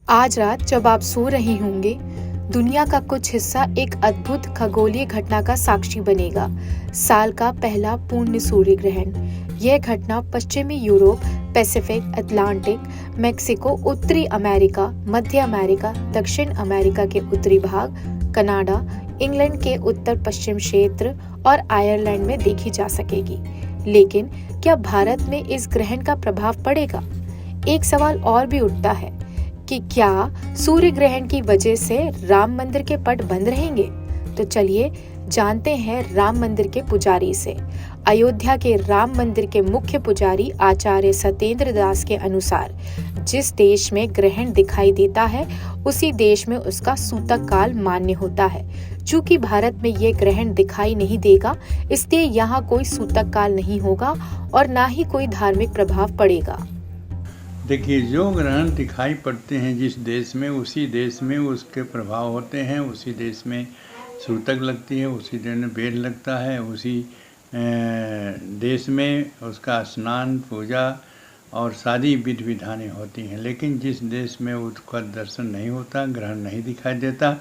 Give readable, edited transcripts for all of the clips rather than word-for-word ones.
आज रात जब आप सो रहे होंगे, दुनिया का कुछ हिस्सा एक अद्भुत खगोलीय घटना का साक्षी बनेगा। साल का पहला पूर्ण सूर्य ग्रहण। यह घटना पश्चिमी यूरोप, पैसिफिक, अटलांटिक, मेक्सिको, उत्तरी अमेरिका, मध्य अमेरिका, दक्षिण अमेरिका के उत्तरी भाग, कनाडा, इंग्लैंड के उत्तर पश्चिम क्षेत्र और आयरलैंड में देखी जा सकेगी। लेकिन क्या भारत में इस ग्रहण का प्रभाव पड़ेगा? एक सवाल और भी उठता है कि क्या सूर्य ग्रहण की वजह से राम मंदिर के पट बंद रहेंगे? तो चलिए जानते हैं राम मंदिर के पुजारी से। अयोध्या के राम मंदिर के मुख्य पुजारी आचार्य सत्येंद्र दास के अनुसार जिस देश में ग्रहण दिखाई देता है उसी देश में उसका सूतक काल मान्य होता है। चूंकि भारत में ये ग्रहण दिखाई नहीं देगा, इसलिए यहाँ कोई सूतक काल नहीं होगा और ना ही कोई धार्मिक प्रभाव पड़ेगा। देखिए, जो ग्रहण दिखाई पड़ते हैं जिस देश में, उसी देश में उसके प्रभाव होते हैं। उसी देश में सूतक लगती है, उसी देश में बेल लगता है, उसी देश में उसका स्नान, पूजा और सारी विधि विधानें होती हैं। लेकिन जिस देश में उसका दर्शन नहीं होता, ग्रहण नहीं दिखाई देता,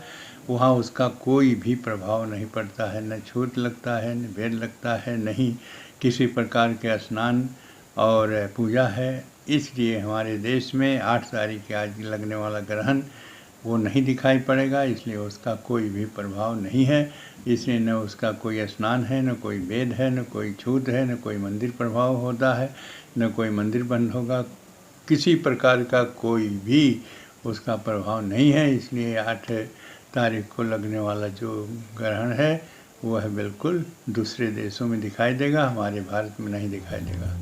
वहाँ उसका कोई भी प्रभाव नहीं पड़ता है। न छूत लगता है, न बेल लगता है, नहीं किसी प्रकार के स्नान और पूजा है। इसलिए हमारे देश में 8 तारीख के आज लगने वाला ग्रहण वो नहीं दिखाई पड़ेगा, इसलिए उसका कोई भी प्रभाव नहीं है। इसलिए न उसका कोई स्नान है, न कोई वेद है, न कोई छूत है, न कोई मंदिर प्रभाव होता है, न कोई मंदिर बंद होगा। किसी प्रकार का कोई भी उसका प्रभाव नहीं है। इसलिए 8 तारीख को लगने वाला जो ग्रहण है वह बिल्कुल दूसरे देशों में दिखाई देगा, हमारे भारत में नहीं दिखाई देगा।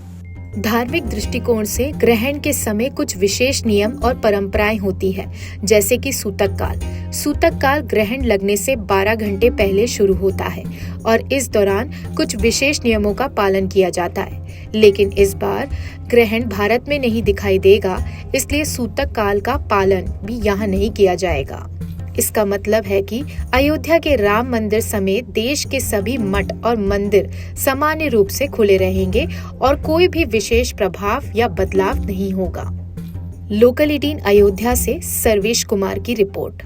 धार्मिक दृष्टिकोण से ग्रहण के समय कुछ विशेष नियम और परंपराएं होती है, जैसे कि सूतक काल। सूतक काल ग्रहण लगने से 12 घंटे पहले शुरू होता है और इस दौरान कुछ विशेष नियमों का पालन किया जाता है। लेकिन इस बार ग्रहण भारत में नहीं दिखाई देगा, इसलिए सूतक काल का पालन भी यहाँ नहीं किया जाएगा। इसका मतलब है कि अयोध्या के राम मंदिर समेत देश के सभी मठ और मंदिर सामान्य रूप से खुले रहेंगे और कोई भी विशेष प्रभाव या बदलाव नहीं होगा। लोकल 18 अयोध्या से सर्वेश कुमार की रिपोर्ट।